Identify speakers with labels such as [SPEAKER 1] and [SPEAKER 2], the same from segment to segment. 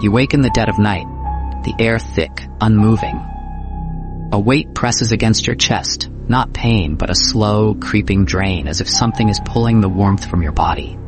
[SPEAKER 1] You wake in the dead of night, the air thick, unmoving. A weight presses against your chest, not pain, but a slow, creeping drain, as if something is pulling the warmth from your body.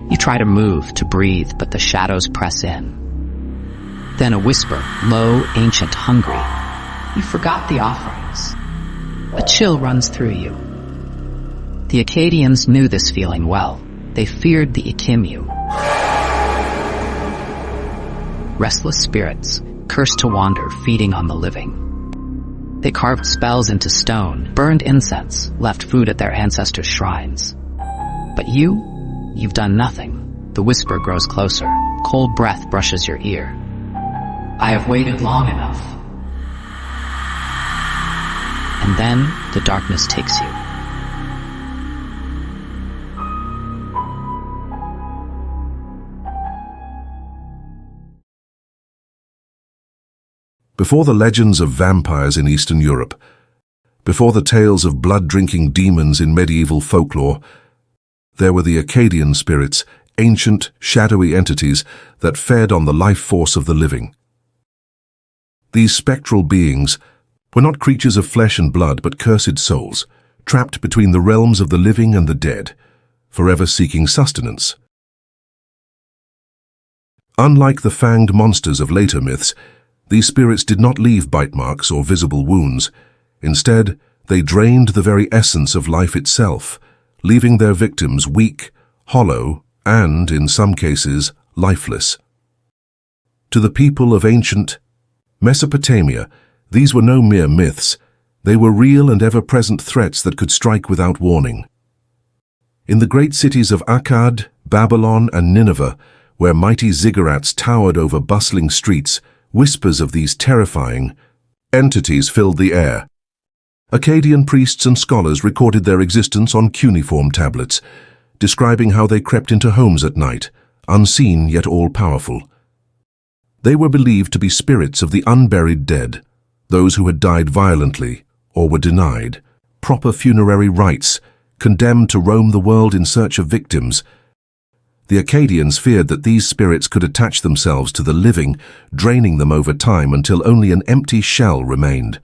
[SPEAKER 1] You try to move, to breathe, but the shadows press in. Then a whisper, low, ancient, hungry. You forgot the offerings. A chill runs through you. The Akkadians knew this feeling well. They feared the Ekimmu. Restless spirits, cursed to wander, feeding on the living. They carved spells into stone, burned incense, left food at their ancestors' shrines. But you've done nothing. The whisper grows closer. Cold breath brushes your ear. I have waited long enough. And then the darkness takes you.
[SPEAKER 2] Before the legends of vampires in Eastern Europe, before the tales of blood-drinking demons in medieval folklore, there were the Akkadian spirits, ancient, shadowy entities that fed on the life force of the living. These spectral beings were not creatures of flesh and blood, but cursed souls, trapped between the realms of the living and the dead, forever seeking sustenance. Unlike the fanged monsters of later myths, these spirits did not leave bite marks or visible wounds. Instead, they drained the very essence of life itself, leaving their victims weak, hollow, and, in some cases, lifeless. To the people of ancient Mesopotamia, these were no mere myths. They were real and ever-present threats that could strike without warning. In the great cities of Akkad, Babylon, and Nineveh, where mighty ziggurats towered over bustling streets, whispers of these terrifying entities filled the air. Akkadian priests and scholars recorded their existence on cuneiform tablets, describing how they crept into homes at night, unseen yet all-powerful. They were believed to be spirits of the unburied dead, those who had died violently or were denied proper funerary rites, condemned to roam the world in search of victims. The Akkadians feared that these spirits could attach themselves to the living, draining them over time until only an empty shell remained.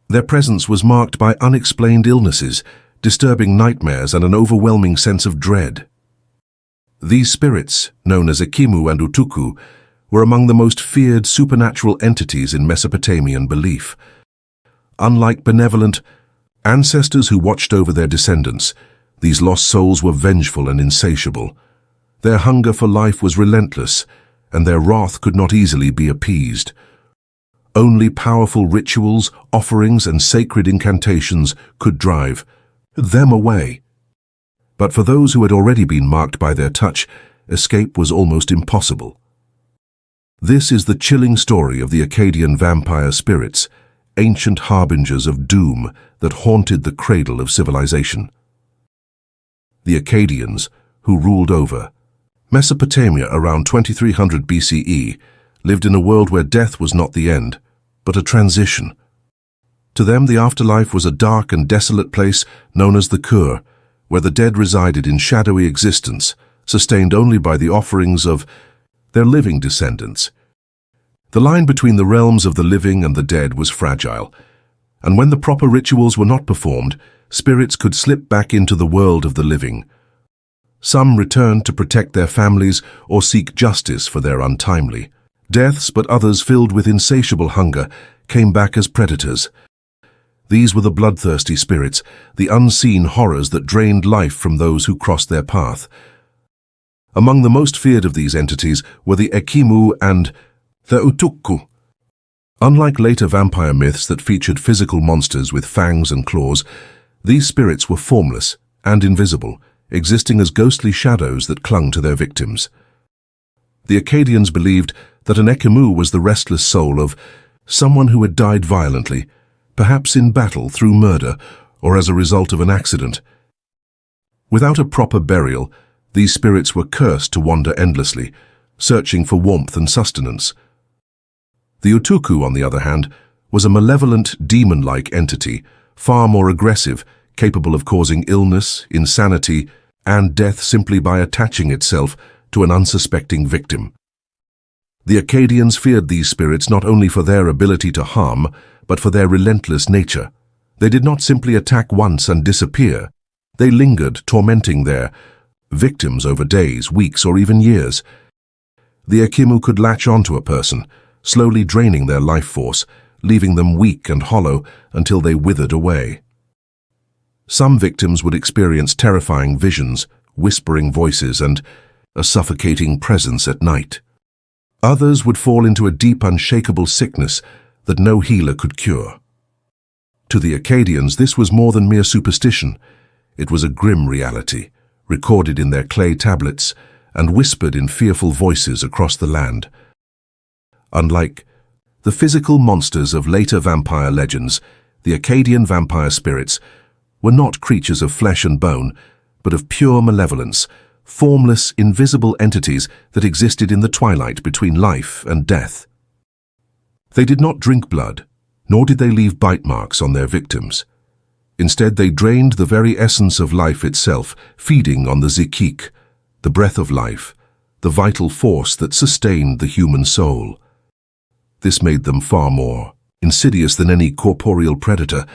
[SPEAKER 2] Their presence was marked by unexplained illnesses, disturbing nightmares, and an overwhelming sense of dread. These spirits, known as Ekimmu and Utukku, were among the most feared supernatural entities in Mesopotamian belief. Unlike benevolent ancestors who watched over their descendants, these lost souls were vengeful and insatiable. Their hunger for life was relentless, and their wrath could not easily be appeased. Only powerful rituals, offerings, and sacred incantations could drive them away. But for those who had already been marked by their touch, escape was almost impossible. This is the chilling story of the Akkadian vampire spirits, ancient harbingers of doom that haunted the cradle of civilization. The Akkadians, who ruled over Mesopotamia around 2300 BCE, lived in a world where death was not the end, but a transition. To them, the afterlife was a dark and desolate place known as the Kur, where the dead resided in shadowy existence, sustained only by the offerings of their living descendants. The line between the realms of the living and the dead was fragile, and when the proper rituals were not performed, spirits could slip back into the world of the living. Some returned to protect their families or seek justice for their untimely deaths, but others, filled with insatiable hunger, came back as predators. These were the bloodthirsty spirits, the unseen horrors that drained life from those who crossed their path. Among the most feared of these entities were the Ekimmu and the Utukku. Unlike later vampire myths that featured physical monsters with fangs and claws, these spirits were formless and invisible, existing as ghostly shadows that clung to their victims. The Akkadians believed that an Ekimmu was the restless soul of someone who had died violently, perhaps in battle, through murder, or as a result of an accident. Without a proper burial, these spirits were cursed to wander endlessly, searching for warmth and sustenance. The Utukku, on the other hand, was a malevolent, demon-like entity, far more aggressive, capable of causing illness, insanity, and death simply by attaching itself to an unsuspecting victim. The Akkadians feared these spirits not only for their ability to harm, but for their relentless nature. They did not simply attack once and disappear. They lingered, tormenting their victims over days, weeks, or even years. The Ekimmu could latch onto a person, slowly draining their life force, leaving them weak and hollow until they withered away. Some victims would experience terrifying visions, whispering voices, and a suffocating presence at night. Others would fall into a deep, unshakable sickness that no healer could cure. To the Akkadians, this was more than mere superstition. It was a grim reality, recorded in their clay tablets and whispered in fearful voices across the land. Unlike the physical monsters of later vampire legends, the Akkadian vampire spirits were not creatures of flesh and bone, but of pure malevolence, formless, invisible entities that existed in the twilight between life and death. They did not drink blood, nor did they leave bite marks on their victims. Instead, they drained the very essence of life itself, feeding on the zikik, the breath of life, the vital force that sustained the human soul. This made them far more insidious than any corporeal predator,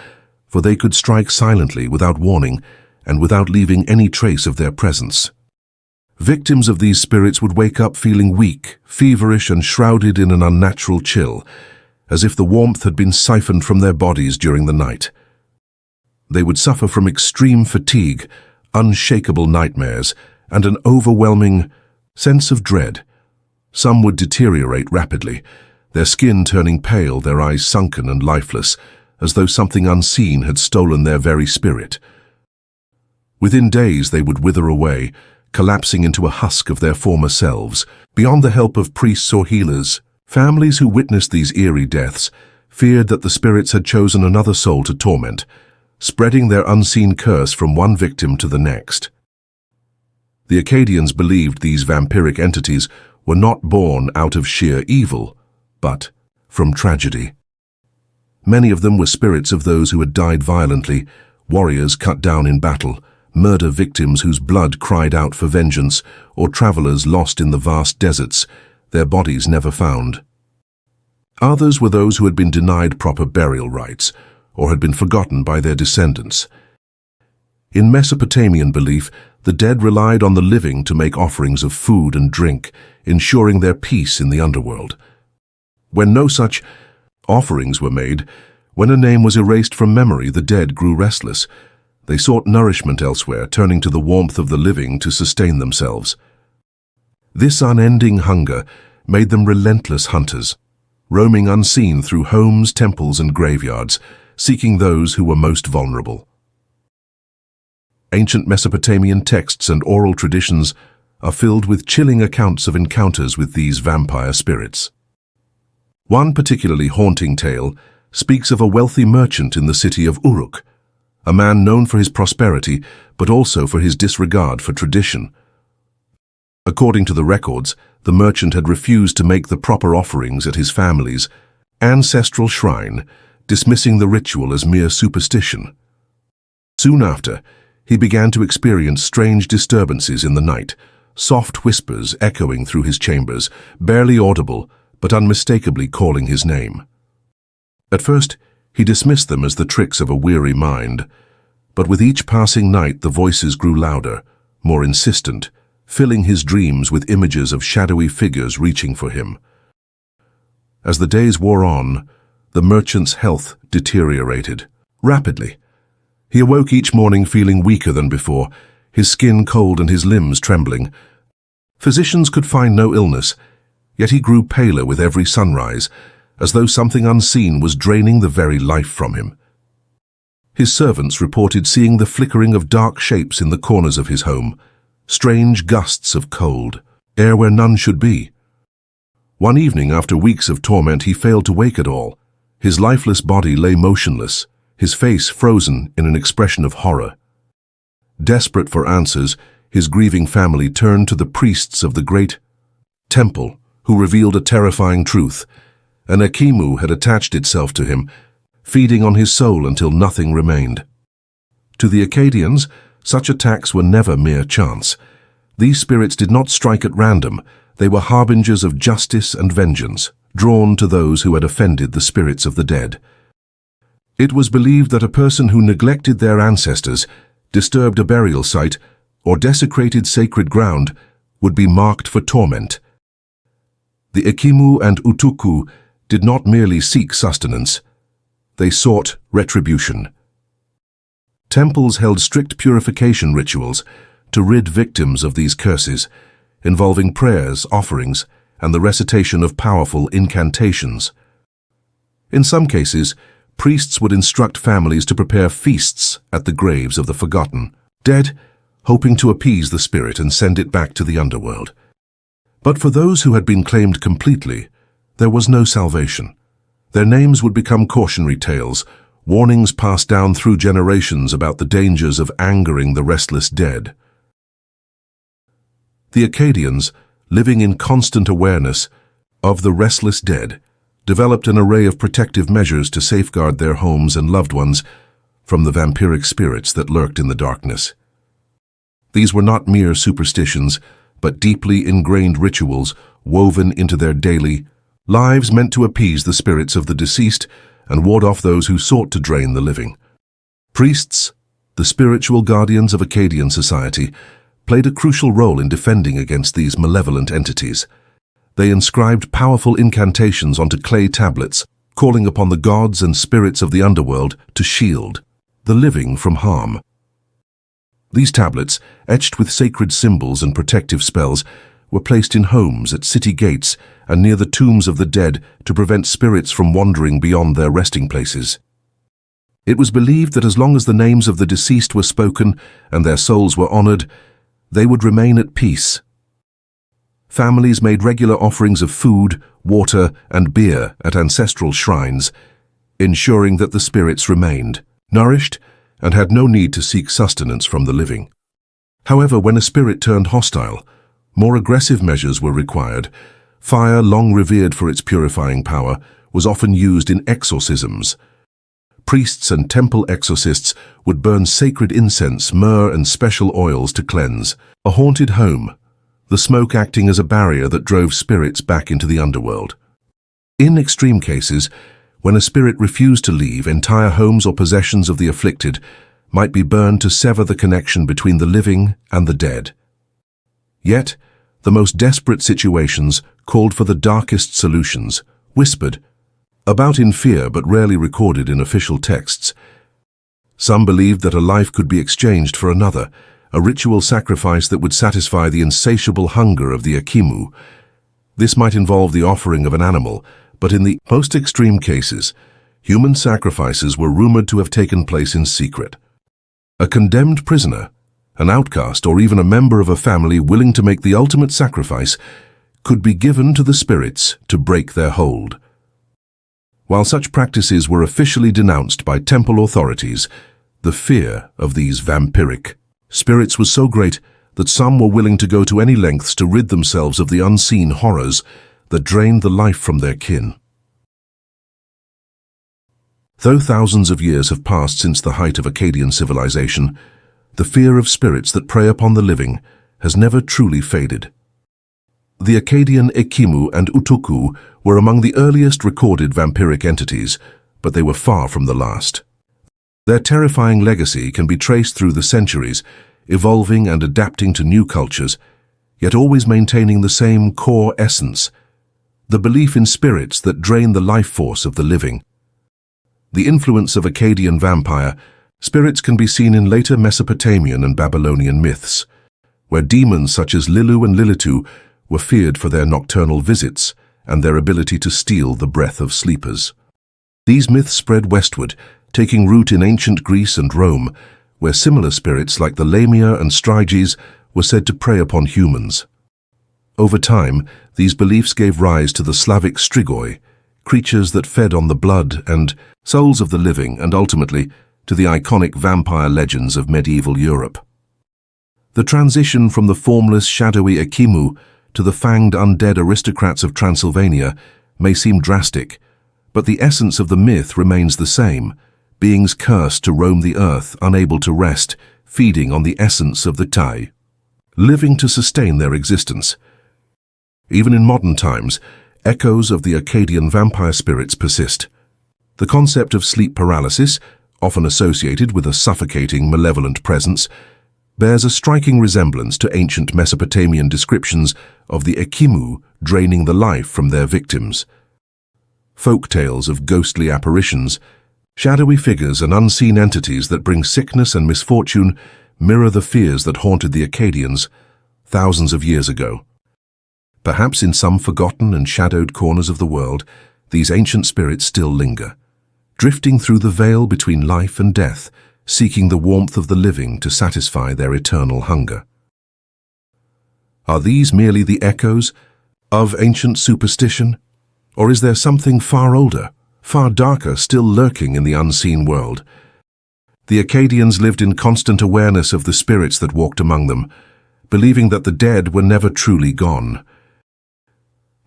[SPEAKER 2] for they could strike silently without warning and without leaving any trace of their presence. Victims of these spirits would wake up feeling weak, feverish, and shrouded in an unnatural chill, as if the warmth had been siphoned from their bodies during the night. They would suffer from extreme fatigue, unshakable nightmares, and an overwhelming sense of dread. Some would deteriorate rapidly, their skin turning pale, their eyes sunken and lifeless, as though something unseen had stolen their very spirit. Within days they would wither away, collapsing into a husk of their former selves. Beyond the help of priests or healers, families who witnessed these eerie deaths feared that the spirits had chosen another soul to torment, spreading their unseen curse from one victim to the next. The Akkadians believed these vampiric entities were not born out of sheer evil, but from tragedy. Many of them were spirits of those who had died violently, warriors cut down in battle, murder victims whose blood cried out for vengeance, or travelers lost in the vast deserts, their bodies never found. Others were those who had been denied proper burial rites, or had been forgotten by their descendants. In Mesopotamian belief, the dead relied on the living to make offerings of food and drink, ensuring their peace in the underworld. When no such offerings were made, when a name was erased from memory, the dead grew restless. They sought nourishment elsewhere, turning to the warmth of the living to sustain themselves. This unending hunger made them relentless hunters, roaming unseen through homes, temples, and graveyards, seeking those who were most vulnerable. Ancient Mesopotamian texts and oral traditions are filled with chilling accounts of encounters with these vampire spirits. One particularly haunting tale speaks of a wealthy merchant in the city of Uruk, a man known for his prosperity, but also for his disregard for tradition. According to the records, the merchant had refused to make the proper offerings at his family's ancestral shrine, dismissing the ritual as mere superstition. Soon after, he began to experience strange disturbances in the night, soft whispers echoing through his chambers, barely audible, but unmistakably calling his name. At first, he dismissed them as the tricks of a weary mind, but with each passing night the voices grew louder, more insistent, filling his dreams with images of shadowy figures reaching for him. As the days wore on, the merchant's health deteriorated rapidly. He awoke each morning feeling weaker than before, his skin cold and his limbs trembling. Physicians could find no illness, yet he grew paler with every sunrise, as though something unseen was draining the very life from him. His servants reported seeing the flickering of dark shapes in the corners of his home, strange gusts of cold, air where none should be. One evening, after weeks of torment, he failed to wake at all. His lifeless body lay motionless, his face frozen in an expression of horror. Desperate for answers, his grieving family turned to the priests of the great temple, who revealed a terrifying truth. An Ekimmu had attached itself to him, feeding on his soul until nothing remained. To the Akkadians, Such attacks were never mere chance. These spirits did not strike at random. They were harbingers of justice and vengeance, drawn to those who had offended the spirits of the dead. It was believed that a person who neglected their ancestors, disturbed a burial site, or desecrated sacred ground would be marked for torment. The Ekimmu and Utukku did not merely seek sustenance. They sought retribution. Temples held strict purification rituals to rid victims of these curses, involving prayers, offerings, and the recitation of powerful incantations. In some cases, priests would instruct families to prepare feasts at the graves of the forgotten dead, hoping to appease the spirit and send it back to the underworld. But for those who had been claimed completely, there was no salvation. Their names would become cautionary tales, warnings passed down through generations about the dangers of angering the restless dead. The Akkadians, living in constant awareness of the restless dead, developed an array of protective measures to safeguard their homes and loved ones from the vampiric spirits that lurked in the darkness. These were not mere superstitions, but deeply ingrained rituals woven into their daily lives meant to appease the spirits of the deceased and ward off those who sought to drain the living. Priests, the spiritual guardians of Akkadian society, played a crucial role in defending against these malevolent entities. They inscribed powerful incantations onto clay tablets, calling upon the gods and spirits of the underworld to shield the living from harm. These tablets, etched with sacred symbols and protective spells, were placed in homes, at city gates, and near the tombs of the dead to prevent spirits from wandering beyond their resting places. It was believed that as long as the names of the deceased were spoken and their souls were honored, they would remain at peace. Families made regular offerings of food, water, and beer at ancestral shrines, ensuring that the spirits remained nourished and had no need to seek sustenance from the living. However, when a spirit turned hostile, more aggressive measures were required. Fire, long revered for its purifying power, was often used in exorcisms. Priests and temple exorcists would burn sacred incense, myrrh, and special oils to cleanse a haunted home, the smoke acting as a barrier that drove spirits back into the underworld. In extreme cases, when a spirit refused to leave, entire homes or possessions of the afflicted might be burned to sever the connection between the living and the dead. Yet, the most desperate situations called for the darkest solutions, whispered about in fear but rarely recorded in official texts. Some believed that a life could be exchanged for another, a ritual sacrifice that would satisfy the insatiable hunger of the Ekimmu. This might involve the offering of an animal, but in the most extreme cases, human sacrifices were rumored to have taken place in secret. A condemned prisoner, an outcast, or even a member of a family willing to make the ultimate sacrifice could be given to the spirits to break their hold. While such practices were officially denounced by temple authorities, the fear of these vampiric spirits was so great that some were willing to go to any lengths to rid themselves of the unseen horrors that drained the life from their kin. Though thousands of years have passed since the height of Akkadian civilization, the fear of spirits that prey upon the living has never truly faded. The Akkadian Ekimmu and Utukku were among the earliest recorded vampiric entities, but they were far from the last. Their terrifying legacy can be traced through the centuries, evolving and adapting to new cultures, yet always maintaining the same core essence, the belief in spirits that drain the life force of the living. The influence of Akkadian vampire spirits can be seen in later Mesopotamian and Babylonian myths, where demons such as Lilu and Lilitu were feared for their nocturnal visits and their ability to steal the breath of sleepers. These myths spread westward, taking root in ancient Greece and Rome, where similar spirits like the Lamia and Striges were said to prey upon humans. Over time, these beliefs gave rise to the Slavic strigoi, creatures that fed on the blood and souls of the living, and ultimately to the iconic vampire legends of medieval Europe. The transition from the formless, shadowy Ekimmu to the fanged undead aristocrats of Transylvania may seem drastic, but the essence of the myth remains the same: beings cursed to roam the earth, unable to rest, feeding on the essence of the Tai, living to sustain their existence. Even in modern times, echoes of the Akkadian vampire spirits persist. The concept of sleep paralysis, often associated with a suffocating, malevolent presence, bears a striking resemblance to ancient Mesopotamian descriptions of the Ekimmu draining the life from their victims. Folk tales of ghostly apparitions, shadowy figures and unseen entities that bring sickness and misfortune mirror the fears that haunted the Akkadians thousands of years ago. Perhaps in some forgotten and shadowed corners of the world, these ancient spirits still linger, drifting through the veil between life and death, seeking the warmth of the living to satisfy their eternal hunger. Are these merely the echoes of ancient superstition, or is there something far older, far darker, still lurking in the unseen world? The Akkadians lived in constant awareness of the spirits that walked among them, believing that the dead were never truly gone.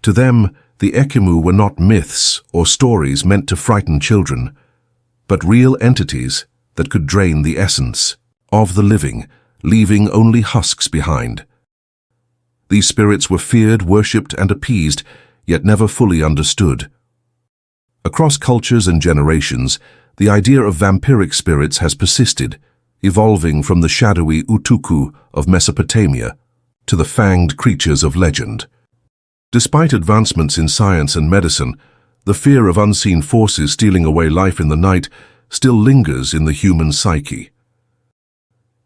[SPEAKER 2] To them, the Ekimmu were not myths or stories meant to frighten children, but real entities that could drain the essence of the living, leaving only husks behind. These spirits were feared, worshipped, and appeased, yet never fully understood. Across cultures and generations, the idea of vampiric spirits has persisted, evolving from the shadowy Utukku of Mesopotamia to the fanged creatures of legend. Despite advancements in science and medicine, the fear of unseen forces stealing away life in the night still lingers in the human psyche.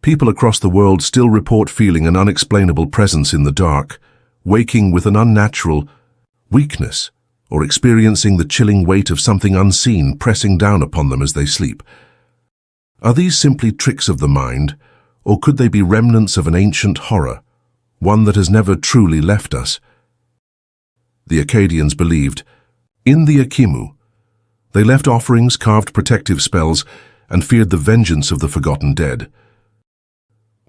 [SPEAKER 2] People across the world still report feeling an unexplainable presence in the dark, waking with an unnatural weakness, or experiencing the chilling weight of something unseen pressing down upon them as they sleep. Are these simply tricks of the mind, or could they be remnants of an ancient horror, one that has never truly left us? The Akkadians believed in the Ekimmu. They left offerings, carved protective spells, and feared the vengeance of the forgotten dead.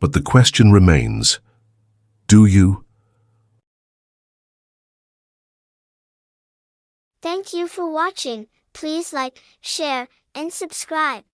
[SPEAKER 2] But the question remains, do you?
[SPEAKER 3] Thank you for watching. Please like, share, and subscribe.